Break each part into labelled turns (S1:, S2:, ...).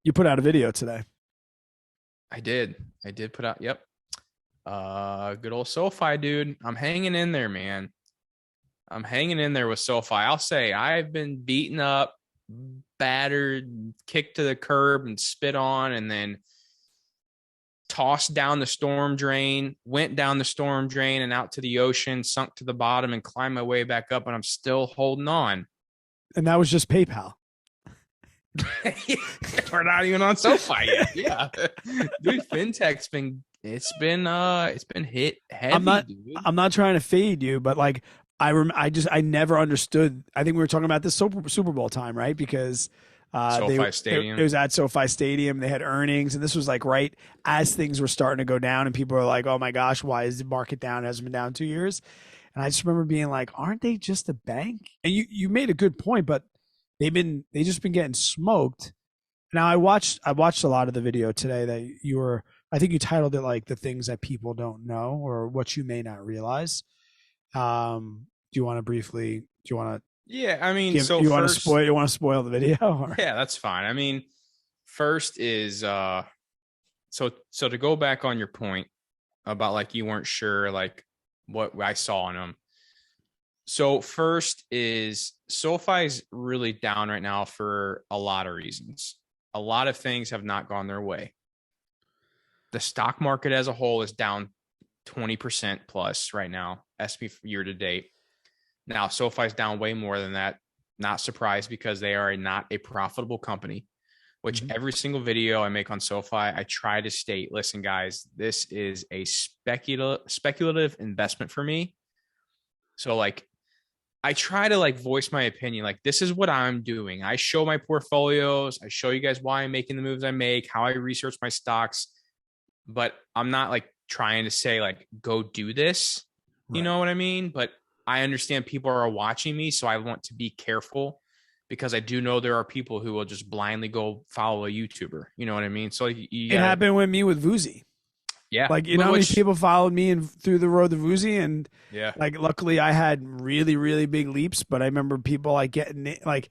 S1: You put out a video today.
S2: I did. I did put out, yep. Good old Sofi, dude. I'm hanging in there, man. I'm hanging in there with Sofi. I'll say I've been beaten up, battered, kicked to the curb and spit on, and then tossed down the storm drain, went down the storm drain and out to the ocean, sunk to the bottom and climbed my way back up, and I'm still holding on.
S1: And that was just PayPal.
S2: We're not even on SoFi yet. Yeah. Dude, fintech's been it's been hit heavy,
S1: I'm not
S2: dude.
S1: I'm not trying to fade you, but like I never understood. I think we were talking about this Super Bowl time, right? Because
S2: SoFi Stadium.
S1: it was at SoFi Stadium. They had earnings, and this was like right as things were starting to go down, and people were like, "Oh my gosh, why is the market down? It hasn't been down 2 years." And I just remember being like, "Aren't they just a bank?" And you made a good point, but they just been getting smoked. Now I watched a lot of the video today that you were. I think you titled it like the things that people don't know or what you may not realize. Do you want to briefly? Do you want to
S2: Yeah, I mean,
S1: give?
S2: so
S1: You want to
S2: first,
S1: spoil? You want to spoil the video? Or?
S2: yeah, that's fine. I mean, first is so to go back on your point about like you weren't sure like what I saw in them. So first is SoFi's really down right now for a lot of reasons. A lot of things have not gone their way. The stock market as a whole is down 20% plus right now, SP year to date. Now, SoFi's down way more than that. Not surprised because they are not a profitable company, which every single video I make on SoFi, I try to state, listen, guys, this is a speculative investment for me. So like I try to like voice my opinion. Like, this is what I'm doing. I show my portfolios. I show you guys why I'm making the moves I make, how I research my stocks. But I'm not like trying to say like, go do this. You
S1: Right.
S2: know what I mean? But I understand people are watching me. So I want to be careful because I do know there are people who will just blindly go follow a YouTuber. You know what I mean? So you
S1: It
S2: gotta,
S1: happened with me with Vuzi.
S2: yeah.
S1: Like, you know how many
S2: Which,
S1: people followed me and through the road to Vuzi, and
S2: yeah.
S1: like luckily I had really really big leaps. But I remember people like getting it, like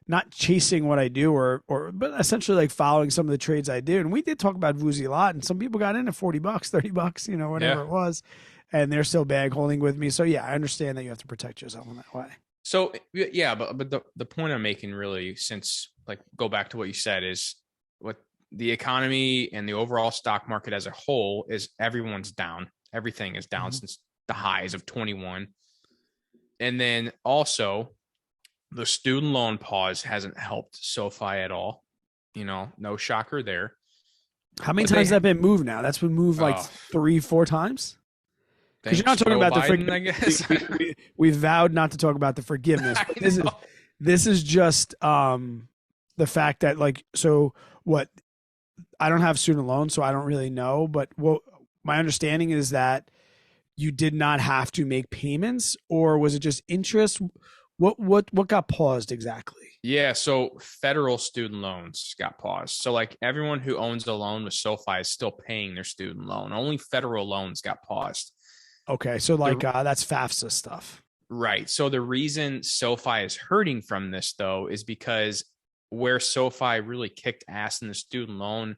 S1: not chasing what I do or but essentially like following some of the trades I do. And we did talk about Vuzi a lot, and some people got in at $40, $30, you know,
S2: Yeah.
S1: whatever it was, and they're still bag holding with me. So yeah, I understand that you have to protect yourself in that way.
S2: So yeah, but the point I'm making really, since like go back to what you said, is what the economy and the overall stock market as a whole is everyone's down. Everything is down
S1: Mhm.
S2: since the highs of 21. And then also the student loan pause hasn't helped SoFi at all. You know, no shocker there.
S1: How many
S2: But
S1: times has
S2: they
S1: that been moved now? That's been moved like
S2: uh
S1: 3, 4 times. Because you're
S2: thanks
S1: not talking
S2: Joe
S1: about the
S2: Biden,
S1: forgiveness.
S2: I guess.
S1: We vowed not to talk about the forgiveness,
S2: I
S1: but
S2: know.
S1: this is just the fact that like so what I don't have student loans, so I don't really know. But what my understanding is that you did not have to make payments, or was it just interest? What got paused exactly?
S2: Yeah, so federal student loans got paused. So like everyone who owns a loan with SoFi is still paying their student loan. Only federal loans got paused.
S1: Okay, so like
S2: The
S1: that's FAFSA stuff.
S2: right. So the reason SoFi is hurting from this though is because where SoFi really kicked ass in the student loan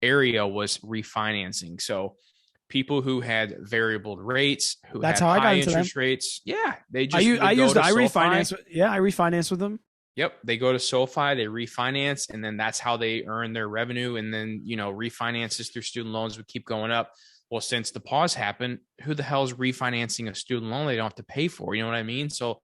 S2: area was refinancing. So people who had variable rates, who
S1: That's
S2: had
S1: how I got
S2: high
S1: into them.
S2: interest rates, yeah, they just
S1: I
S2: would go
S1: used
S2: to
S1: I
S2: SoFi.
S1: refinance. Yeah, I refinance with them.
S2: Yep, they go to SoFi, they refinance, and then that's how they earn their revenue. And then refinances through student loans would keep going up. Well, since the pause happened, who the hell is refinancing a student loan they don't have to pay for? You know what I mean? So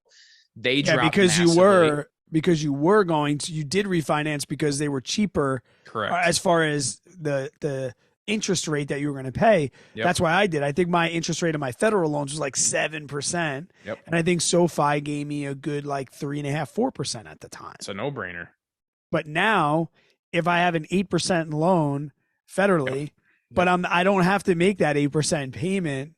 S2: they
S1: Yeah,
S2: dropped massively.
S1: because you were going to you did refinance because they were cheaper
S2: Correct.
S1: as far as the interest rate that you were going to pay.
S2: Yep.
S1: That's why I did. I think my interest rate on my federal loans was like 7%,
S2: Yep.
S1: and I think SoFi gave me a good like 3.5, 4% at the time.
S2: It's a no-brainer.
S1: But now, if I have an 8% loan
S2: Yep.
S1: federally, but
S2: Yep.
S1: I don't have to make that 8% payment.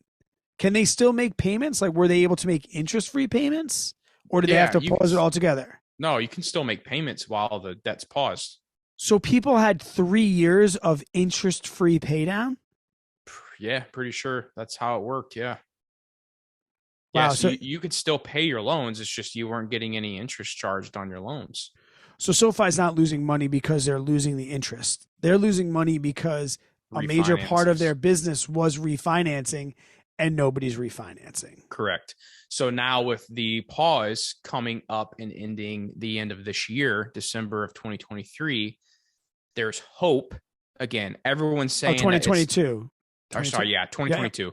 S1: Can they still make payments? Like, were they able to make interest-free payments, or did they have
S2: Yeah,
S1: to
S2: you can.
S1: pause it altogether?
S2: No, you can still make payments while the debt's paused.
S1: So people had 3 years of interest-free paydown.
S2: Yeah, pretty sure that's how it worked. Yeah. Yeah,
S1: Wow.
S2: so
S1: So
S2: you could still pay your loans. It's just you weren't getting any interest charged on your loans.
S1: So SoFi's not losing money because they're losing the interest. They're losing money because a major part of their business was refinancing, and nobody's refinancing.
S2: Correct. So now with the pause coming up and ending the end of this year, December of 2023, there's hope. Again, everyone's saying
S1: 2022.
S2: Or sorry, yeah, 2022. Yeah.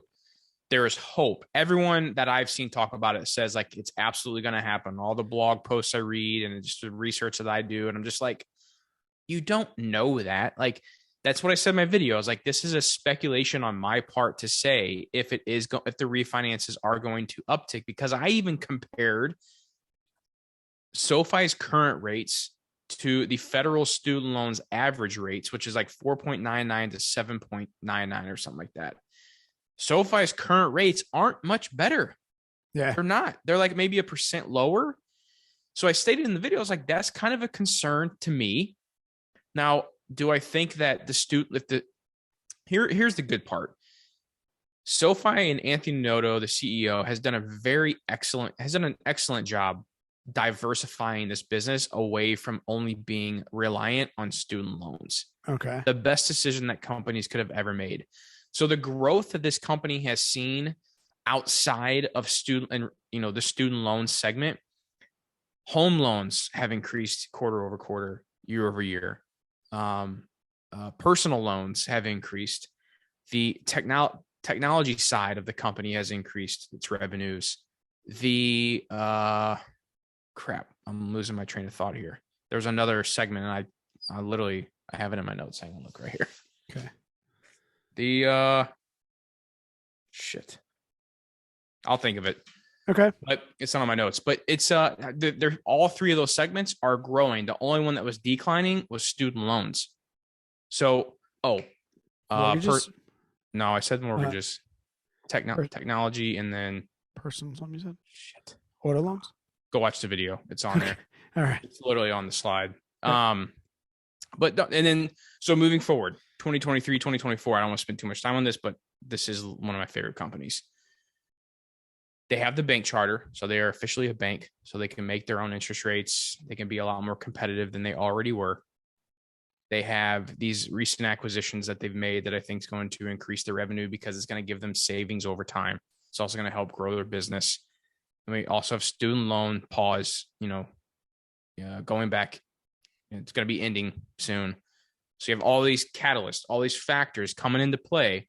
S2: There is hope. Everyone that I've seen talk about it says like it's absolutely going to happen. All the blog posts I read and just the research that I do, and I'm just like, you don't know that. Like that's what I said in my video. I was like, this is a speculation on my part to say if it is if the refinances are going to uptick, because I even compared SoFi's current rates to the federal student loans average rates, which is like 4.99 to 7.99 or something like that. SoFi's current rates aren't much better.
S1: Yeah.
S2: They're not. They're like maybe 1% lower. So I stated in the video, I was like, that's kind of a concern to me. Now, do I think that here's the good part. SoFi and Anthony Noto, the CEO, has done an excellent job diversifying this business away from only being reliant on student loans.
S1: Okay.
S2: The best decision that companies could have ever made. So the growth that this company has seen outside of the student loan segment, home loans have increased quarter over quarter, year over year. Personal loans have increased. The technology side of the company has increased its revenues. The crap, I'm losing my train of thought here. There's another segment, and I have it in my notes. Hang on, look right here.
S1: Okay.
S2: Shit. I'll think of it.
S1: Okay.
S2: But it's not on my notes. But it's they're all three of those segments are growing. The only one that was declining was student loans. So no, I said mortgages. Technology and then
S1: personal something you said?
S2: Shit.
S1: Auto loans?
S2: Go watch the video. It's on there.
S1: All right.
S2: It's literally on the slide.
S1: Yeah.
S2: So moving forward, 2023, 2024, I don't want to spend too much time on this, but this is one of my favorite companies. They have the bank charter, so they are officially a bank, so they can make their own interest rates. They can be a lot more competitive than they already were. They have these recent acquisitions that they've made that I think is going to increase their revenue because it's going to give them savings over time. It's also going to help grow their business. And we also have student loan pause, going back. It's going to be ending soon. So you have all these catalysts, all these factors coming into play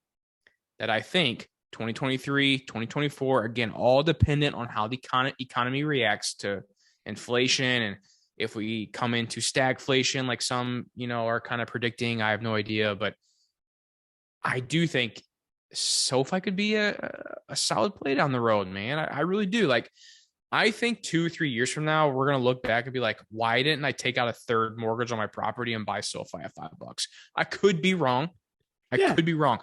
S2: that I think 2023, 2024, again, all dependent on how the economy reacts to inflation. And if we come into stagflation, like some, are kind of predicting, I have no idea, but I do think SoFi could be a solid play down the road, man. I really do. Like, I think 2 or 3 years from now, we're going to look back and be like, why didn't I take out a third mortgage on my property and buy SoFi at $5? I could be wrong. I could be wrong.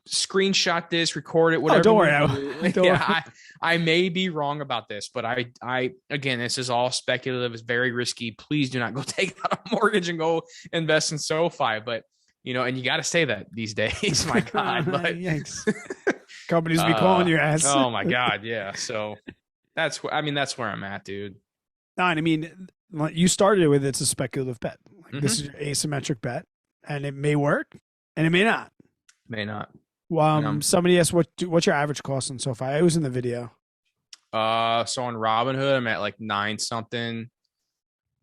S2: Screenshot this, record it, whatever.
S1: Oh, don't worry.
S2: I may be wrong about this, but I again, this is all speculative. It's very risky. Please do not go take out a mortgage and go invest in SoFi. But, and you got to say that these days, my God. But
S1: yikes. Companies be calling your ass.
S2: Oh my God. Yeah. So that's where I'm at, dude.
S1: No, and I mean, you started it with, it's a speculative bet. Like, this is your asymmetric bet, and it may work and it may not.
S2: May not.
S1: Somebody asked what's your average cost on SoFi? I was in the video.
S2: So on Robinhood, I'm at like 9 something.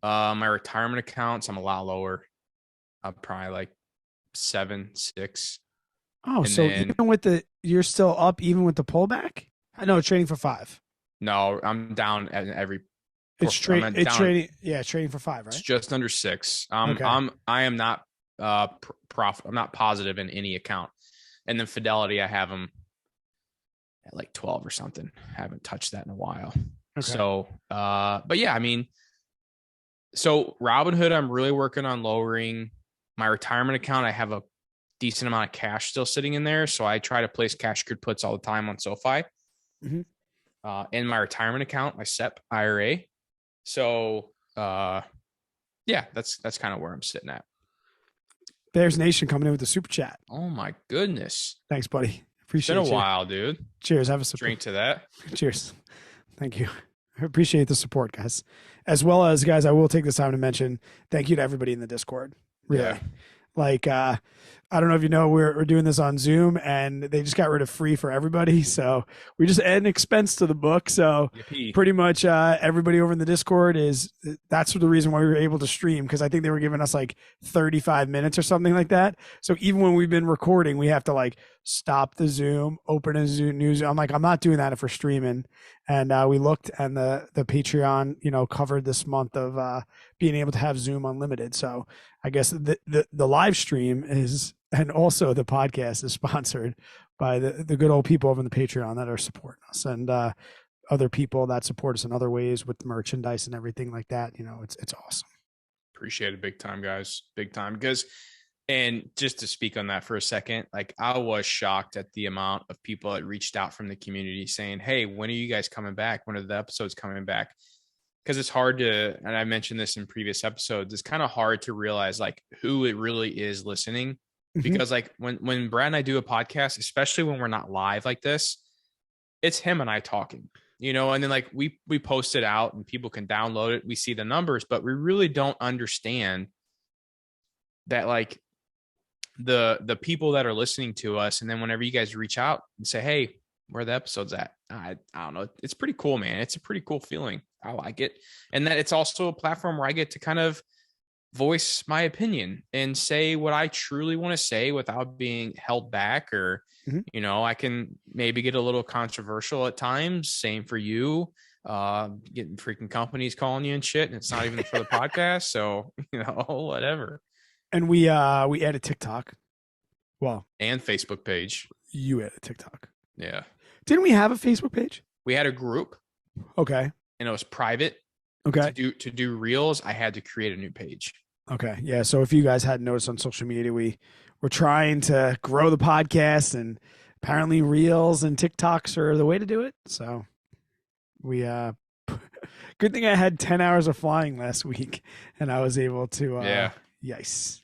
S2: My retirement accounts, I'm a lot lower. I'm probably like 7, 6.
S1: Oh, and so even you're still up even with the pullback? I know it's trading for 5.
S2: No, I'm down at every.
S1: It's trading. Yeah, trading for 5, right?
S2: It's just under 6. Okay. I am not I'm not positive in any account. And then Fidelity, I have them at like 12 or something. Haven't touched that in a while. Okay. So, but yeah, I mean, so Robinhood, I'm really working on lowering my retirement account. I have a decent amount of cash still sitting in there. So I try to place cash good puts all the time on SoFi. Mm-hmm. In my retirement account, my SEP IRA. So, yeah, that's kind of where I'm sitting at.
S1: Bears Nation coming in with the super chat.
S2: Oh my goodness.
S1: Thanks, buddy. Appreciate it.
S2: It's been a while, dude.
S1: Cheers. Have a sip.
S2: Drink to that.
S1: Cheers. Thank you. I appreciate the support, guys. as well as, guys, I will take this time to mention thank you to everybody in the Discord. Really.
S2: Yeah.
S1: Like, I don't know if you know, we're doing this on Zoom, and they just got rid of free for everybody. So we just add an expense to the book. So
S2: Yippee.
S1: pretty much everybody over in the Discord that's the reason why we were able to stream, because I think they were giving us like 35 minutes or something like that. So even when we've been recording, we have to like stop the Zoom, open a Zoom news. I'm like, I'm not doing that if we're streaming. And we looked, and the Patreon, covered this month of being able to have Zoom unlimited. So I guess the live stream is, and also the podcast is sponsored by the good old people over in the Patreon that are supporting us, and other people that support us in other ways with merchandise and everything like that. It's awesome.
S2: Appreciate it big time, guys. Big time. Because, and just to speak on that for a second, like I was shocked at the amount of people that reached out from the community saying, hey, when are you guys coming back? When are the episodes coming back? Because it's hard to, and I mentioned this in previous episodes, it's kind of hard to realize like who it really is listening. Because like when Brad and I do a podcast, especially when we're not live like this, it's him and I talking, and then like we post it out and people can download it. We see the numbers, but we really don't understand that like the people that are listening to us. And then whenever you guys reach out and say, hey, where are the episodes at? I don't know. It's pretty cool, man. It's a pretty cool feeling. I like it. And that it's also a platform where I get to kind of voice my opinion and say what I truly want to say without being held back, or, I can maybe get a little controversial at times. Same for you, getting freaking companies calling you and shit. And it's not even for the podcast. So, whatever.
S1: And we added TikTok. Well,
S2: and Facebook page.
S1: You added TikTok.
S2: Yeah.
S1: Didn't we have a Facebook page?
S2: We had a group.
S1: Okay.
S2: And it was private.
S1: Okay.
S2: To do reels, I had to create a new page.
S1: Okay. Yeah. So if you guys hadn't noticed on social media, we're trying to grow the podcast, and apparently reels and TikToks are the way to do it. So we good thing I had 10 hours of flying last week, and I was able to
S2: yeah.
S1: Yes.